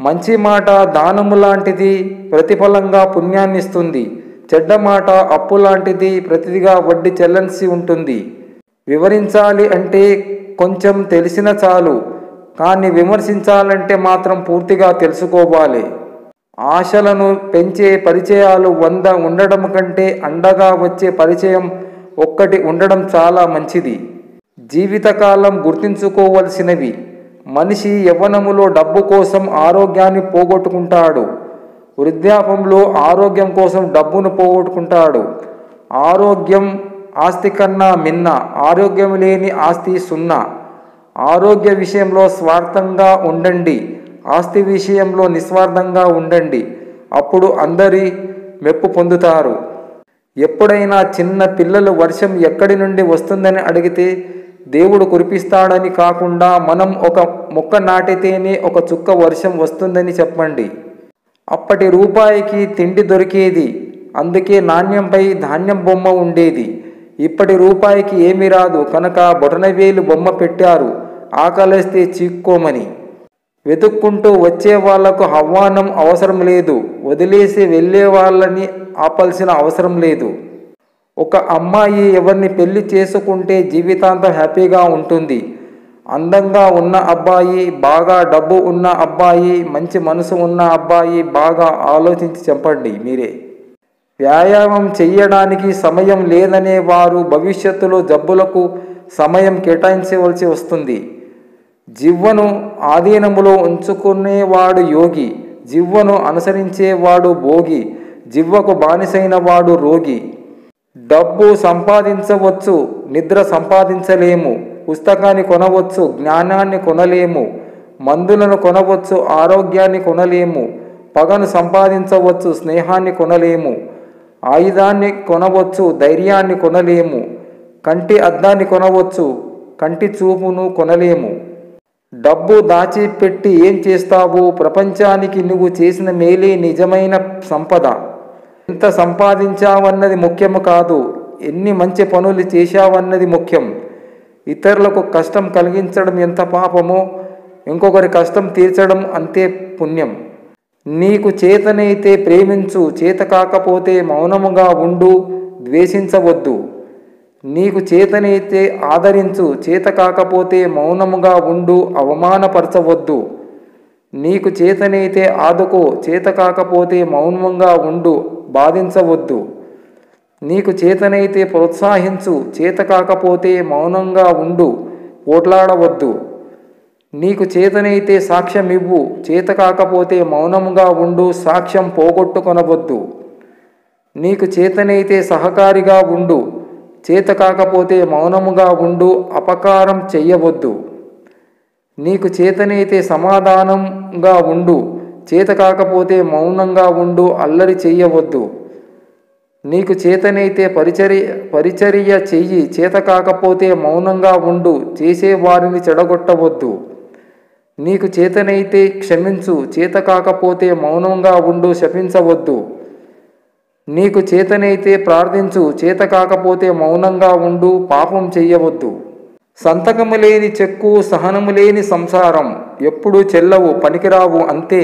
మంచి మాట దానము లాంటిది, ప్రతిఫలంగా పుణ్యాన్నిస్తుంది. చెడ్డ మాట అప్పు లాంటిది, ప్రతిదిగా వడ్డీ చెల్లించి ఉంటుంది. వివరించాలి అంటే కొంచెం తెలిసిన చాలు, కానీ విమర్శించాలంటే మాత్రం పూర్తిగా తెలుసుకోవాలి. ఆశలను పెంచే పరిచయాలు 100 ఉండడం కంటే అండగా వచ్చే పరిచయం ఒక్కటి ఉండడం చాలా మంచిది. జీవితకాలం గుర్తుంచుకోవలసినవి: మనిషి యవ్వనములో డబ్బు కోసం ఆరోగ్యాన్ని పోగొట్టుకుంటాడు. వృద్ధాప్యంలో ఆరోగ్యం కోసం డబ్బును పోగొట్టుకుంటాడు. ఆరోగ్యం ఆస్తి కన్నా మిన్న, ఆరోగ్యం లేని ఆస్తి సున్నా. ఆరోగ్య విషయంలో స్వార్థంగా ఉండండి, ఆస్తి విషయంలో నిస్వార్థంగా ఉండండి. అప్పుడు అందరి మెప్పు పొందుతారు. ఎప్పుడైనా చిన్న పిల్లలు వర్షం ఎక్కడి నుండి వస్తుందని అడిగితే దేవుడు కురిపిస్తాడని కాకుండా, మనం ఒక మొక్క నాటితేనే ఒక చుక్క వర్షం వస్తుందని చెప్పండి. అప్పటి రూపాయికి తిండి దొరికేది, అందుకే నాణ్యంపై ధాన్యం బొమ్మ ఉండేది. ఇప్పటి రూపాయికి ఏమీ రాదు కనుక బొటనవేలు బొమ్మ పెట్టారు, ఆకలేస్తే చీక్కోమని. వెతుక్కుంటూ వచ్చే వాళ్లకు ఆహ్వానం అవసరం లేదు, వదిలేసి వెళ్ళే వాళ్ళని ఆపాల్సిన అవసరం లేదు. ఒక అమ్మాయి ఎవరిని పెళ్లి చేసుకుంటే జీవితాంతం హ్యాపీగా ఉంటుంది. అందంగా ఉన్న అబ్బాయి, బాగా డబ్బు ఉన్న అబ్బాయి, మంచి మనసు ఉన్న అబ్బాయి, బాగా ఆలోచించి చెప్పండి మీరే. వ్యాయామం చెయ్యడానికి సమయం లేదనే వారు భవిష్యత్తులో జబ్బులకు సమయం కేటాయించవలసి వస్తుంది. జివ్వను ఆధీనములో ఉంచుకునేవాడు యోగి, జివ్వను అనుసరించేవాడు భోగి, జివ్వకు బానిసైన వాడు రోగి. డబ్బు సంపాదించవచ్చు, నిద్ర సంపాదించలేము. పుస్తకాన్ని కొనవచ్చు, జ్ఞానాన్ని కొనలేము. మందులను కొనవచ్చు, ఆరోగ్యాన్ని కొనలేము. పగను సంపాదించవచ్చు, స్నేహాన్ని కొనలేము. ఆయుధాన్ని కొనవచ్చు, ధైర్యాన్ని కొనలేము. కంటి అద్దాన్ని కొనవచ్చు, కంటి చూపును కొనలేము. డబ్బు దాచిపెట్టి ఏం చేస్తావు? ప్రపంచానికి నువ్వు చేసిన మేలే నిజమైన సంపద. ఎంత సంపాదించావన్నది ముఖ్యం కాదు, ఎన్ని మంచి పనులు చేశావన్నది ముఖ్యం. ఇతరులకు కష్టం కలిగించడం ఎంత పాపమో, ఇంకొకరి కష్టం తీర్చడం అంతే పుణ్యం. నీకు చేతనైతే ప్రేమించు, చేత కాకపోతే మౌనముగా ఉండు, ద్వేషించవద్దు. నీకు చేతనైతే ఆదరించు, చేత కాకపోతే మౌనముగా ఉండు, అవమానపరచవద్దు. నీకు చేతనైతే ఆదుకో, చేత కాకపోతే మౌనంగా ఉండు, బాధించవద్దు. నీకు చేతనైతే ప్రోత్సహించు, చేత కాకపోతే మౌనంగా ఉండు, పోట్లాడవద్దు. నీకు చేతనైతే సాక్ష్యం ఇవ్వు, చేత కాకపోతే మౌనముగా ఉండు, సాక్ష్యం పోగొట్టుకొనవద్దు. నీకు చేతనైతే సహకారిగా ఉండు, చేత కాకపోతే మౌనముగా ఉండు, అపకారం చెయ్యవద్దు. నీకు చేతనైతే సమాధానంగా ఉండు, చేత కాకపోతే మౌనంగా ఉండు, అల్లరి చెయ్యవద్దు. నీకు చేతనైతే పరిచర్య చెయ్యి, చేత కాకపోతే మౌనంగా ఉండు, చేసేవారిని చెడగొట్టవద్దు. నీకు చేతనైతే క్షమించు, చేత కాకపోతే మౌనంగా ఉండు, శపించవద్దు. నీకు చేతనైతే ప్రార్థించు, చేత కాకపోతే మౌనంగా ఉండు, పాపం చెయ్యవద్దు. సంతకము లేని చెక్కు, సహనము లేని సంసారం ఎప్పుడూ చెల్లవు, పనికిరావు అంతే.